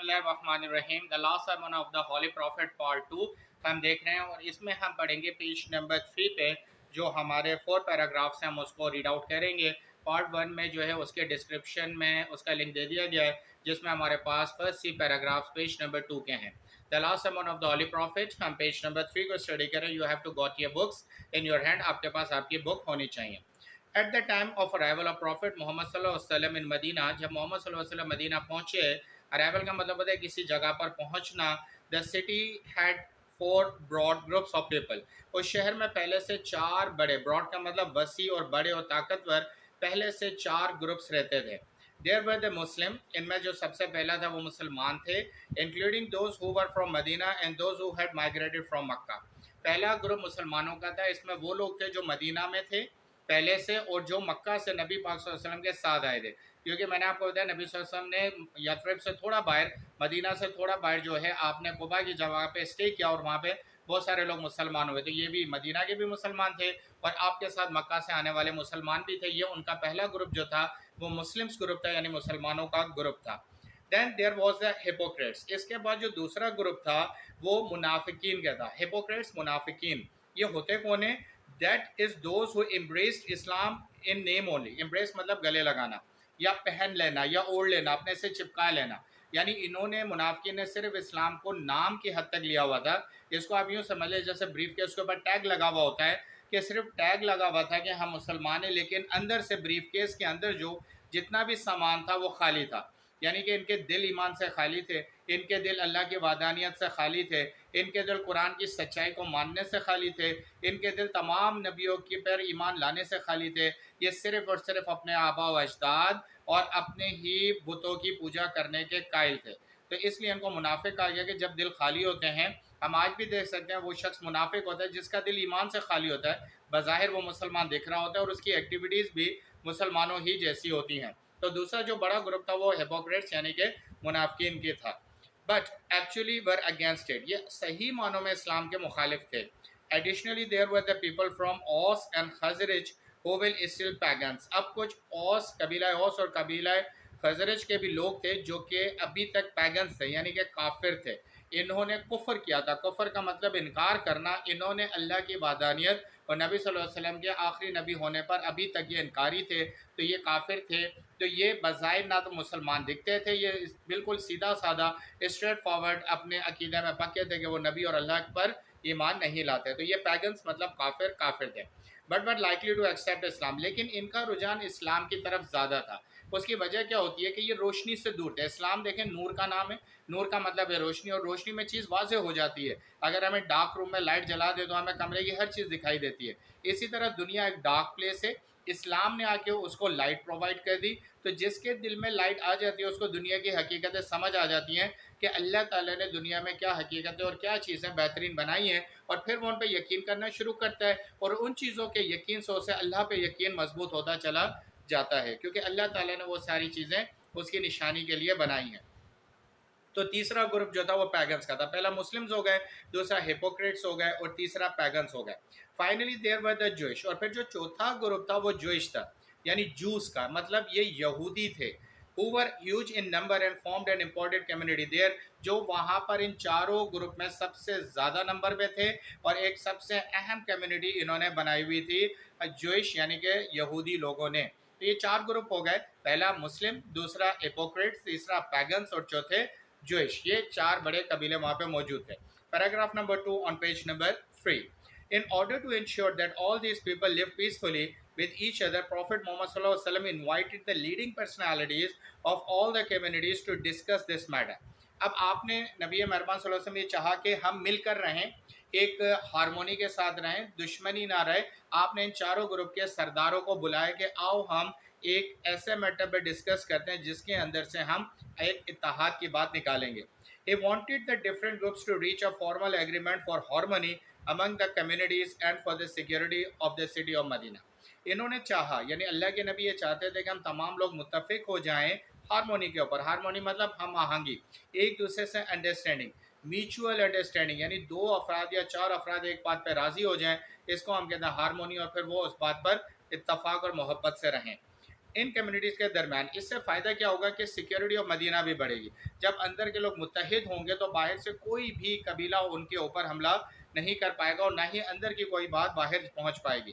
اللہ الرحمن الرحیم The last sermon of the Holy Prophet Part 2 ہم دیکھ رہے ہیں، اور اس میں ہم پڑھیں گے پیج نمبر 3 پہ، جو ہمارے 4 پیراگرافس ہیں ہم اس کو ریڈ آؤٹ کریں گے۔ پارٹ 1 میں جو ہے اس کے ڈسکرپشن میں اس کا لنک دے دیا گیا ہے، جس میں ہمارے پاس فرسٹ 3 پیراگرافس پیج نمبر 2 کے ہیں۔ The last sermon of the Holy Prophet، ہم پیج نمبر 3 کو اسٹڈی کریں۔ You have to got your books in your hand، آپ کے پاس آپ کی بک ہونی چاہیے۔ At the time of arrival of Prophet محمد صلی اللہ علیہ وسلم in مدینہ، جب محمد صلی اللہ علیہ وسلم مدینہ پہنچے، arrival کا مطلب ہوتا ہے کسی جگہ پر پہنچنا۔ The city had 4 broad groups of people، اس شہر میں پہلے سے 4 بڑے، broad کا مطلب وسیع اور بڑے اور طاقتور، پہلے سے 4 گروپس رہتے تھے۔ There were the Muslim، ان میں جو سب سے پہلا تھا وہ مسلمان تھے، including those who were from Medina and those who had migrated from Makkah۔ پہلا گروپ مسلمانوں کا تھا، اس میں وہ لوگ تھے جو مدینہ میں تھے پہلے سے، اور جو مکہ سے نبی پاک صلی اللہ علیہ وسلم کے ساتھ آئے تھے، کیونکہ میں نے آپ کو بتایا نبی صلی اللہ علیہ وسلم نے یثرب سے تھوڑا باہر، مدینہ سے تھوڑا باہر جو ہے آپ نے قباء کی جگہ پہ اسٹے کیا، اور وہاں پہ بہت سارے لوگ مسلمان ہوئے، تو یہ بھی مدینہ کے بھی مسلمان تھے، اور آپ کے ساتھ مکہ سے آنے والے مسلمان بھی تھے۔ یہ ان کا پہلا گروپ جو تھا وہ مسلمس گروپ تھا، یعنی مسلمانوں کا گروپ تھا۔ Then there was the hypocrites، اس کے بعد جو دوسرا گروپ تھا وہ منافقین کا تھا۔ hypocrites منافقین، یہ ہوتے کون ہیں؟ That is those who embraced Islam in name only۔ embrace مطلب گلے لگانا یا پہن لینا یا اوڑھ لینا، اپنے سے چپکا لینا، یعنی انہوں نے، منافقین نے صرف اسلام کو نام کی حد تک لیا ہوا تھا۔ اس کو آپ یوں سمجھ لیں جیسے بریف کیس کے اوپر ٹیگ لگا ہوا ہوتا ہے، کہ صرف ٹیگ لگا ہوا تھا کہ ہم مسلمان ہیں، لیکن اندر سے بریف کیس کے اندر جو جتنا بھی سامان تھا وہ خالی تھا، یعنی کہ ان کے دل ایمان سے خالی تھے، ان کے دل اللہ کی وحدانیت سے خالی تھے، ان کے دل قرآن کی سچائی کو ماننے سے خالی تھے، ان کے دل تمام نبیوں کی پر ایمان لانے سے خالی تھے۔ یہ صرف اور صرف اپنے آبا و اجداد اور اپنے ہی بتوں کی پوجا کرنے کے قائل تھے، تو اس لیے ان کو منافق کہا گیا کہ جب دل خالی ہوتے ہیں، ہم آج بھی دیکھ سکتے ہیں وہ شخص منافق ہوتا ہے جس کا دل ایمان سے خالی ہوتا ہے، بظاہر وہ مسلمان دکھ رہا ہوتا ہے اور اس کی ایکٹیویٹیز بھی مسلمانوں ہی جیسی ہوتی ہیں۔ تو دوسرا جو بڑا گروپ تھا وہ ہیپوکریٹس یعنی کہ منافقین کی تھا۔ But actually were against it, یہ صحیح معنوں میں اسلام کے مخالف تھے۔ Additionally there were the people from Aws and Khazraj who will still pagans، اب کچھ اوس، قبیلہ اوس اور قبیلہ خزرج کے بھی لوگ تھے جو کہ ابھی تک پیگنس تھے، یعنی کہ کافر تھے، انہوں نے کفر کیا تھا۔ کفر کا مطلب انکار کرنا، انہوں نے اللہ کی وحدانیت اور نبی صلی اللہ علیہ وسلم کے آخری نبی ہونے پر ابھی تک یہ انکاری تھے، تو یہ کافر تھے۔ تو یہ بظاہر نہ تو مسلمان دکھتے تھے، یہ بالکل سیدھا سادہ اسٹریٹ فارورڈ اپنے عقیدے میں پکے تھے کہ وہ نبی اور اللہ پر ایمان نہیں لاتے، تو یہ پیگنس مطلب کافر تھے۔ بٹ لائکلی ٹو ایکسیپٹ اسلام، لیکن ان کا رجحان اسلام کی طرف زیادہ تھا۔ اس کی وجہ کیا ہوتی ہے کہ یہ روشنی سے دور تھے۔ اسلام دیکھیں نور کا نام ہے، نور کا مطلب ہے روشنی، اور روشنی میں چیز واضح ہو جاتی ہے۔ اگر ہمیں ڈارک روم میں لائٹ جلا دے تو ہمیں کمرے کی ہر چیز دکھائی دیتی ہے۔ اسی طرح دنیا ایک ڈارک پلیس ہے، اسلام نے آ کے اس کو لائٹ پرووائڈ کر دی، تو جس کے دل میں لائٹ آ جاتی ہے اس کو دنیا کی حقیقتیں سمجھ آ جاتی ہیں کہ اللہ تعالیٰ نے دنیا میں کیا حقیقتیں اور کیا چیزیں بہترین بنائی ہیں، اور پھر وہ ان پہ یقین کرنا شروع کرتا ہے، اور ان چیزوں کے یقین سے اسے اللہ پہ یقین مضبوط ہوتا چلا جاتا ہے، کیونکہ اللہ تعالیٰ نے وہ ساری چیزیں اس کی نشانی کے لیے بنائی ہیں۔ تو تیسرا گروپ جو تھا وہ پیگنس کا تھا۔ پہلا مسلمز ہو گئے، دوسرا ہیپوکریٹس ہو گئے، اور تیسرا پیگنس ہو گئے۔ Finally there were the Jewish, اور پھر جو چوتھا گروپ تھا وہ جوئش تھا، یعنی جوس کا مطلب یہ یہودی تھے۔ who were huge in number and formed an important community there، جو وہاں پر ان چاروں گروپ میں سب سے زیادہ نمبر میں تھے، اور ایک سب سے اہم کمیونٹی انہوں نے بنائی ہوئی تھی جوئش یعنی کہ یہودی لوگوں نے۔ تو یہ 4 گروپ ہو گئے، پہلا مسلم، دوسرا ہیپوکریٹس، تیسرا پیگنس، اور چوتھے جوئش۔ یہ 4 بڑے قبیلے وہاں پہ موجود تھے۔ Paragraph number 2 on page number 3۔ In order to ensure that all these people live peacefully with each other, Prophet Muhammad صلی اللہ علیہ وسلم invited the leading personalities of all the communities to discuss this matter۔ اب آپ نے نبی مہربان صلی اللہ علیہ وسلم یہ چاہا کہ ہم مل کر رہیں، ایک ہارمونی کے ساتھ رہیں، دشمنی نہ رہے۔ آپ نے ان چاروں گروپ کے سرداروں کو بلایا کہ آؤ ہم ایک ایسے میٹر پہ ڈسکس کرتے ہیں جس کے اندر سے ہم ایک اتحاد کی بات نکالیں گے۔ He wanted the different groups to reach a formal agreement for harmony among the communities and for the security of the city of Medina۔ انہوں نے چاہا، یعنی اللہ کے نبی یہ چاہتے تھے کہ ہم تمام لوگ متفق ہو جائیں ہارمونی کے اوپر۔ ہارمونی مطلب ہم آہنگی، ایک دوسرے سے انڈرسٹینڈنگ، میوچول انڈرسٹینڈنگ، یعنی 2 افراد یا 4 افراد ایک بات پہ راضی ہو جائیں، اس کو ہم کہتے ہیں ہارمونی، اور پھر وہ اس بات پر اتفاق اور محبت سے رہیں۔ ان کمیونٹیز کے درمیان. اس سے فائدہ کیا ہوگا کہ سیکیورٹی آف مدینہ بھی بڑھے گی. جب اندر کے لوگ متحد ہوں گے تو باہر سے کوئی بھی قبیلہ ان کے اوپر حملہ نہیں کر پائے گا اور نہ ہی اندر کی کوئی بات باہر پہنچ پائے گی.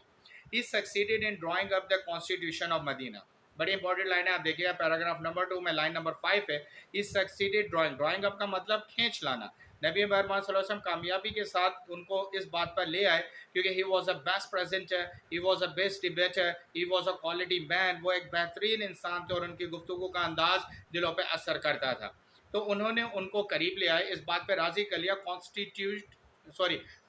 He succeeded in drawing up the constitution of Medina. بڑی امپورٹنٹ لائن ہے, آپ دیکھیے پیراگراف نمبر 2 میں لائن نمبر 5 ہے. He succeeded drawing up کا مطلب کھینچ لانا. نبی محمد صلی اللہ علیہ وسلم کامیابی کے ساتھ ان کو اس بات پر لے آئے کیونکہ he was a best presenter, he was a best debater, he was a quality man. وہ ایک بہترین انسان تھے اور ان کی گفتگو کا انداز دلوں پہ اثر کرتا تھا. تو انہوں نے ان کو قریب لے آئے, اس بات پہ راضی کر لیا.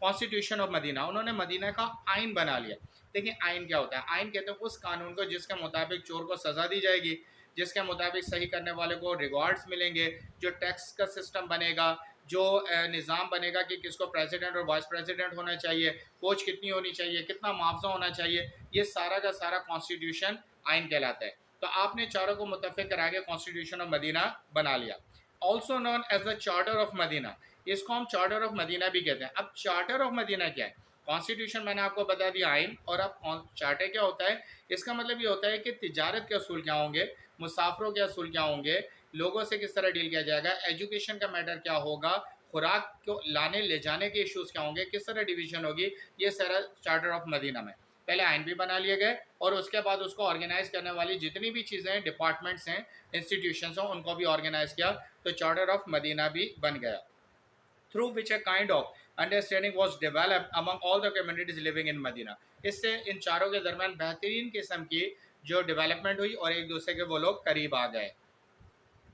کانسٹیٹیوشن آف مدینہ, انہوں نے مدینہ کا آئین بنا لیا. دیکھیں آئین کیا ہوتا ہے؟ آئین کہتے ہیں اس قانون کو جس کے مطابق چور کو سزا دی جائے گی, جس کے مطابق صحیح کرنے والے کو ریوارڈز ملیں گے, جو ٹیکس کا سسٹم بنے گا, جو نظام بنے گا کہ کس کو پریزیڈنٹ اور وائس پریزیڈنٹ ہونا چاہیے, فوج کتنی ہونی چاہیے, کتنا معاوضہ ہونا چاہیے, یہ سارا کا سارا کانسٹیٹیوشن آئین کہلاتا ہے. تو آپ نے چاروں کو متفق کرا کے کانسٹیٹیوشن آف مدینہ بنا لیا. Also known as the charter of Medina, اس کو ہم چارٹر آف مدینہ بھی کہتے ہیں. اب چارٹر آف مدینہ کیا ہے؟ کانسٹیٹیوشن میں نے آپ کو بتا دیا آئین, اور اب چارٹر کیا ہوتا ہے؟ اس کا مطلب یہ ہوتا ہے کہ تجارت کے اصول کیا ہوں گے, مسافروں کے اصول کیا ہوں گے, لوگوں سے کس طرح ڈیل کیا جائے گا, ایجوکیشن کا میٹر کیا ہوگا, خوراک کو لانے لے جانے کے ایشوز کیا ہوں گے, کس طرح ڈیویژن ہوگی, یہ سارا چارٹر آف مدینہ میں. پہلے آئین بھی بنا لیے گئے اور اس کے بعد اس کو آرگنائز کرنے والی جتنی بھی چیزیں ہیں, ڈپارٹمنٹس ہیں, انسٹیٹیوشنس ہیں, ان کو بھی آرگنائز کیا, تو چارٹر آف مدینہ بھی بن گیا. through which a kind of understanding was developed among all the communities living in Medina. اس سے ان چاروں کے درمیان بہترین قسم کی جو ڈیولپمنٹ ہوئی اور ایک دوسرے کے وہ لوگ قریب آ گئے.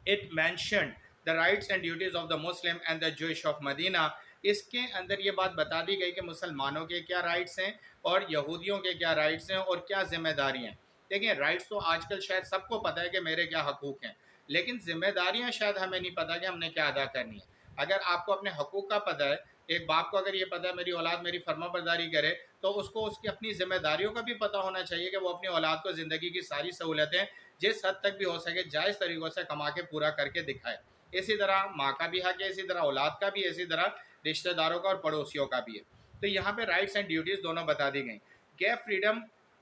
It mentioned the rights and duties of the Muslim and the Jewish of Medina. اس کے اندر یہ بات بتا دی گئی کہ مسلمانوں کے کیا رائٹس ہیں اور یہودیوں کے کیا رائٹس ہیں اور کیا ذمہ داریاں ہیں. دیکھیں رائٹس تو آج کل شاید سب کو پتہ ہے کہ میرے کیا حقوق ہیں, لیکن ذمہ داریاں شاید ہمیں نہیں پتہ کہ ہم نے کیا ادا کرنی ہے. اگر آپ کو اپنے حقوق کا پتہ ہے, ایک باپ کو اگر یہ پتہ ہے میری اولاد میری فرما برداری کرے, تو اس کو اس کی اپنی ذمہ داریوں کا بھی پتہ ہونا چاہیے کہ وہ اپنی اولاد کو زندگی کی ساری سہولتیں جس حد تک بھی ہو سکے جائز طریقوں سے کما کے پورا کر کے دکھائے. اسی طرح ماں کا بھی حق ہے, اسی طرح اولاد کا بھی, اسی طرح رشتہ داروں کا اور پڑوسیوں کا بھی ہے. تو یہاں پہ رائٹس اینڈ ڈیوٹیز دونوں بتا دی گئیں. Give freedom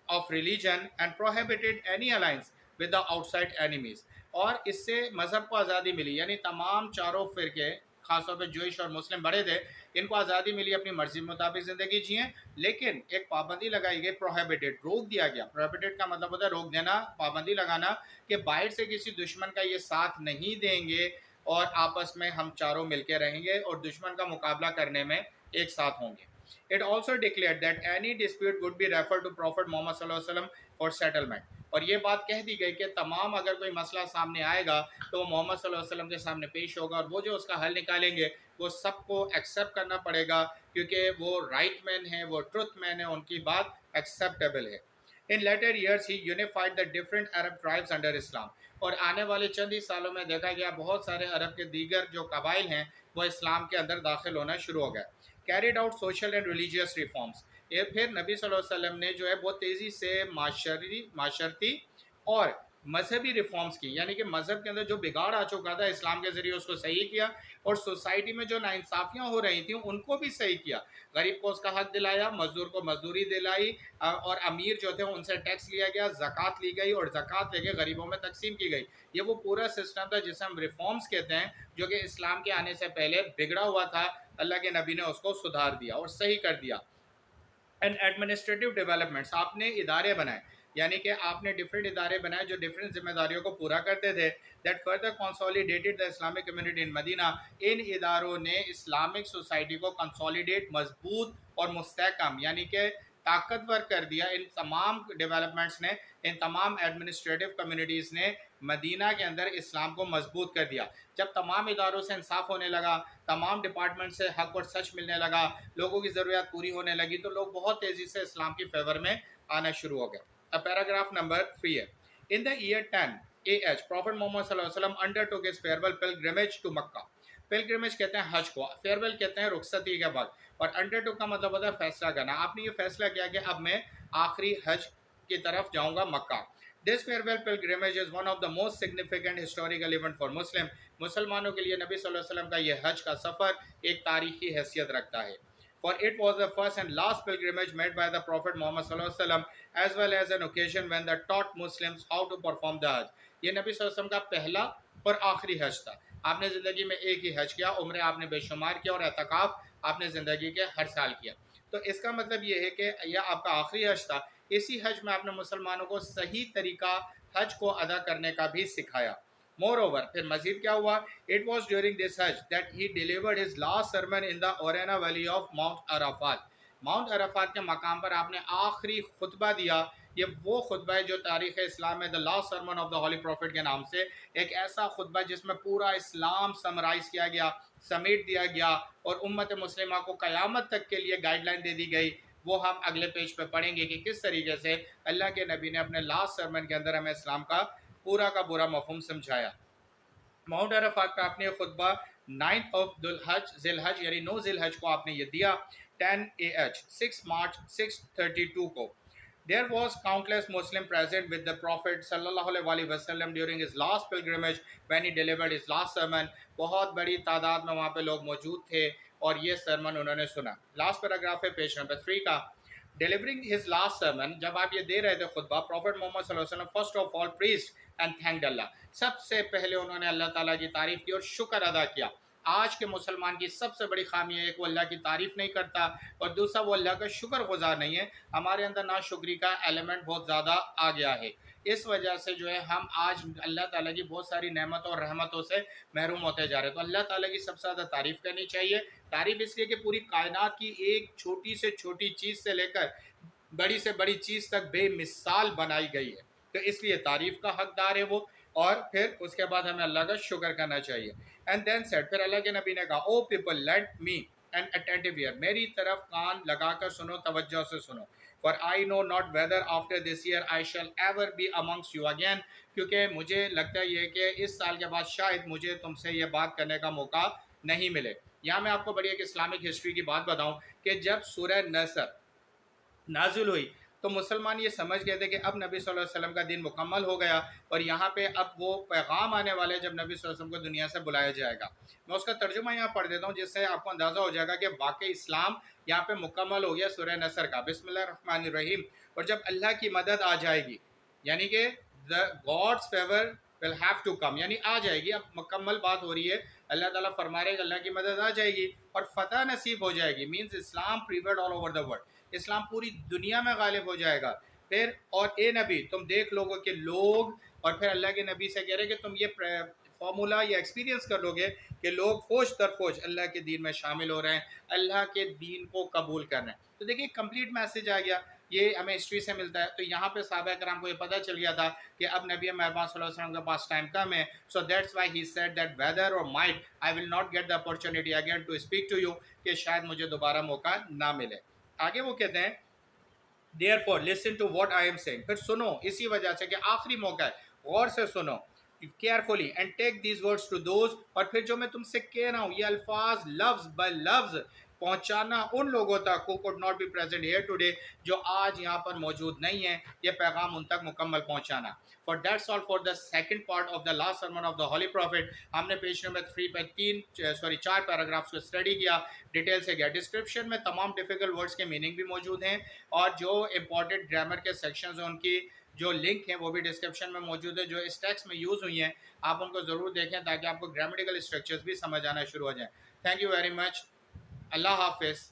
of religion and prohibited any alliance with the out side enemies. اور اس سے مذہب کو آزادی ملی, یعنی تمام چاروں فرقے خاص طور پہ جوئش اور مسلم بڑے تھے, ان کو آزادی ملی اپنی مرضی مطابق زندگی جئیں, لیکن ایک پابندی لگائی گئی, پروہیبٹڈ, روک دیا گیا. پروہیبٹڈ کا مطلب ہوتا ہے روک دینا, پابندی لگانا کہ باہر سے کسی دشمن کا یہ ساتھ نہیں دیں گے اور آپس میں ہم چاروں مل کے رہیں گے اور دشمن کا مقابلہ کرنے میں ایک ساتھ ہوں گے. It also declared that any dispute would be referred to Prophet Muhammad صلی اللہ علیہ وسلم for settlement. اور یہ بات کہہ دی گئی کہ تمام اگر کوئی مسئلہ سامنے آئے گا تو وہ محمد صلی اللہ علیہ وسلم کے سامنے پیش ہوگا, اور وہ جو اس کا حل نکالیں گے وہ سب کو ایکسیپٹ کرنا پڑے گا کیونکہ وہ رائٹ مین ہیں, وہ ٹروتھ مین ہیں, ان کی بات ایکسیپٹیبل ہے. In later years he unified the different Arab tribes under Islam. اور آنے والے چند ہی سالوں میں دیکھا گیا بہت سارے عرب کے دیگر جو قبائل ہیں وہ اسلام کے اندر داخل ہونا شروع ہو گئے. Carried out social and religious reforms. یہ پھر نبی صلی اللہ علیہ وسلم نے جو ہے بہت تیزی سے معاشرتی اور مذہبی ریفارمز کی, یعنی کہ مذہب کے اندر جو بگاڑ آ چکا تھا اسلام کے ذریعے اس کو صحیح کیا, اور سوسائٹی میں جو ناانصافیاں ہو رہی تھیں ان کو بھی صحیح کیا. غریب کو اس کا حق دلایا, مزدور کو مزدوری دلائی, اور امیر جو تھے ان سے ٹیکس لیا گیا, زکوٰۃ لی گئی اور زکوٰۃ لے کے غریبوں میں تقسیم کی گئی. یہ وہ پورا سسٹم تھا جسے ہم ریفارمز کہتے ہیں, جو کہ اسلام کے آنے سے پہلے بگڑا ہوا تھا. اللہ کے نبی نے اس کو سدھار دیا اور صحیح کر دیا. اینڈ ایڈمنسٹریٹو ڈیولپمنٹس, آپ نے ادارے بنائے, یعنی کہ آپ نے ڈفرینٹ ادارے بنائے جو ڈفرینٹ ذمہ داریوں کو پورا کرتے تھے. That further consolidated the Islamic community in Medina. ان اداروں نے اسلامک سوسائٹی کو کنسولیڈیٹ, مضبوط اور مستحکم یعنی کہ طاقتور کر دیا. ان تمام ڈیولپمنٹس نے, ان تمام ایڈمنسٹریٹو کمیونٹیز نے مدینہ کے اندر اسلام کو مضبوط کر دیا. جب تمام اداروں سے انصاف ہونے لگا, تمام ڈپارٹمنٹ سے حق اور سچ ملنے لگا, لوگوں کی ضروریات پوری ہونے لگی, تو لوگ بہت تیزی سے اسلام کی فیور میں آنا شروع ہو گئے. اب پیراگراف نمبر 3 ہے. In the year 10 AH, Prophet Muhammad صلی اللہ علیہ وسلم undertook his farewell pilgrimage to Makkah. pilgrimage کہتے ہیں حج کو, farewell کہتے ہیں رخصتی کے بعد, اور undertook کا مطلب ہوتا ہے فیصلہ کرنا. آپ نے یہ فیصلہ کیا کہ اب میں آخری حج کی طرف جاؤں گا مکہ. This farewell pilgrimage is one of the most significant historical event for Muslim. مسلمانوں کے لیے نبی صلی اللہ علیہ وسلم کا یہ حج کا سفر ایک تاریخی حیثیت رکھتا ہے. for it was the first and last pilgrimage made by the Prophet Muhammad sallallahu alaihi wasallam, as well as an occasion when they taught Muslims how to perform the Hajj. یہ نبی صلی اللہ علیہ وسلم کا پہلا اور آخری حج تھا. آپ نے زندگی میں ایک ہی حج کیا, عمرے آپ نے بے شمار کیا, اور اعتکاف آپ نے زندگی کے ہر سال کیا. تو اس کا مطلب یہ ہے کہ یہ آپ کا آخری حج تھا. اسی حج میں آپ نے مسلمانوں کو صحیح طریقہ حج کو ادا کرنے کا بھی سکھایا. مور اوور, پھر مزید کیا ہوا, it was during this Hajj that he delivered his last sermon in the Urana valley of Mount Arafat. Mount Arafat کے مقام پر آپ نے آخری خطبہ دیا. یہ وہ خطبہ ہے جو تاریخ اسلام میں the last sermon of the holy prophet کے نام سے, ایک ایسا خطبہ جس میں پورا اسلام سمرائز کیا گیا, سمیٹ دیا گیا, اور امت مسلمہ کو قیامت تک کے لیے گائیڈ لائن دے دی گئی. وہ ہم اگلے پیج پہ پڑھیں گے کہ کس طریقے سے اللہ کے نبی نے اپنے لاسٹ سرمن کے اندر ہمیں اسلام کا پورا مفہوم سمجھایا. ماؤنٹ عرفات پہ آپ نے خطبہ 9th of ذی الحج یعنی 9 ذی الحج کو آپ نے یہ دیا 10 AH 6 مارچ 632 کو. There was countless Muslim present with the Prophet sallallahu alaihi wasallam during his last pilgrimage when he delivered his last sermon. بہت بڑی تعداد میں وہاں پہ لوگ موجود تھے اور یہ سرمن انہوں نے سنا. لاسٹ پیراگراف ہے پیج نمبر 3 کا. Delivering his last sermon, جب آپ یہ دے رہے تھے خطبہ, Prophet Muhammad صلی اللہ علیہ وسلم first of all praised and thanked Allah. سب سے پہلے انہوں نے اللہ تعالیٰ کی تعریف کی اور شکر ادا کیا. آج کے مسلمان کی سب سے بڑی خامی ہے کہ وہ اللہ کی تعریف نہیں کرتا, اور دوسرا وہ اللہ کا شکر گزار نہیں ہے. ہمارے اندر ناشکری کا ایلیمنٹ بہت زیادہ آ گیا ہے. اس وجہ سے جو ہے ہم آج اللہ تعالیٰ کی بہت ساری نعمتوں اور رحمتوں سے محروم ہوتے جا رہے ہیں. تو اللہ تعالیٰ کی سب سے زیادہ تعریف کرنی چاہیے. تعریف اس لیے کہ پوری کائنات کی ایک چھوٹی سے چھوٹی چیز سے لے کر بڑی سے بڑی چیز تک بے مثال بنائی گئی ہے, تو اس لیے تعریف کا حقدار ہے وہ. اور پھر اس کے بعد ہمیں اللہ کا شکر کرنا چاہیے. اینڈ دین سیڈ, پھر اللہ کے نبی نے کہا, O people let me and attentive ear, میری طرف کان لگا کر سنو, توجہ سے سنو. For I know not whether after this year I shall ever be amongst you again, کیونکہ مجھے لگتا ہے یہ کہ اس سال کے بعد شاید مجھے تم سے یہ بات کرنے کا موقع نہیں ملے. یہاں میں آپ کو بڑی ایک اسلامک ہسٹری کی بات بتاؤں کہ جب سورہ نصر نازل ہوئی تو مسلمان یہ سمجھ گئے تھے کہ اب نبی صلی اللہ علیہ وسلم کا دین مکمل ہو گیا, اور یہاں پہ اب وہ پیغام آنے والے جب نبی صلی اللہ علیہ وسلم کو دنیا سے بلایا جائے گا. میں اس کا ترجمہ یہاں پڑھ دیتا ہوں جس سے آپ کو اندازہ ہو جائے گا کہ واقعی اسلام یہاں پہ مکمل ہو گیا. سورہ نصر کا بسم اللہ الرحمن الرحیم, اور جب اللہ کی مدد آ جائے گی, یعنی کہ God's favor will have to come, یعنی آ جائے گی. اب مکمل بات ہو رہی ہے, اللہ تعالیٰ فرما رہے ہیں کہ اللہ کی مدد آ جائے گی اور فتح نصیب ہو جائے گی. Means Islam prevailed all over the world, اسلام پوری دنیا میں غالب ہو جائے گا. پھر اور اے نبی تم دیکھ لوگو کہ لوگ, اور پھر اللہ کے نبی سے کہہ رہے کہ تم یہ فارمولا یا ایکسپیرینس کر لو گے کہ لوگ فوج در فوج اللہ کے دین میں شامل ہو رہے ہیں, اللہ کے دین کو قبول کر رہے ہیں. تو دیکھیں کمپلیٹ میسج آ گیا, یہ ہمیں ہسٹری سے ملتا ہے. تو یہاں پہ صحابہ کرام کو یہ پتہ چل گیا تھا کہ اب نبی مہربان صلی اللہ علیہ وسلم کے پاس ٹائم کم ہے. So that's why he said that whether or might I will not get the opportunity again to speak to you, کہ شاید مجھے دوبارہ موقع نہ ملے. آگے وہ کہتے ہیں therefore listen to what I am saying, پھر سنو, اسی وجہ سے کہ آخری موقع ہے, غور سے سنو carefully and take these words to those, اور پھر جو میں تم سے کہہ رہا ہوں یہ الفاظ لفظ بہ لفظ پہنچانا ان لوگوں تک who could not be present here today, جو آج یہاں پر موجود نہیں ہیں, یہ پیغام ان تک مکمل پہنچانا. For that's all for the second part of the last sermon of the Holy Prophet. ہم نے پیج نمبر 3 پہ 4 پیراگرافس کو اسٹڈی کیا, ڈیٹیل سے گیا. ڈسکرپشن میں تمام ڈیفیکلٹ ورڈز کے میننگ بھی موجود ہیں, اور جو امپورٹنٹ گرامر کے سیکشنز ہیں ان کی جو لنک ہیں وہ بھی ڈسکرپشن میں موجود ہے. جو اس ٹیکسٹ میں یوز ہوئی ہیں آپ ان کو ضرور دیکھیں تاکہ آپ کو گرامیٹیکل اسٹرکچرز بھی سمجھ آنا شروع ہو جائیں. Thank you very much. اللہ حافظ.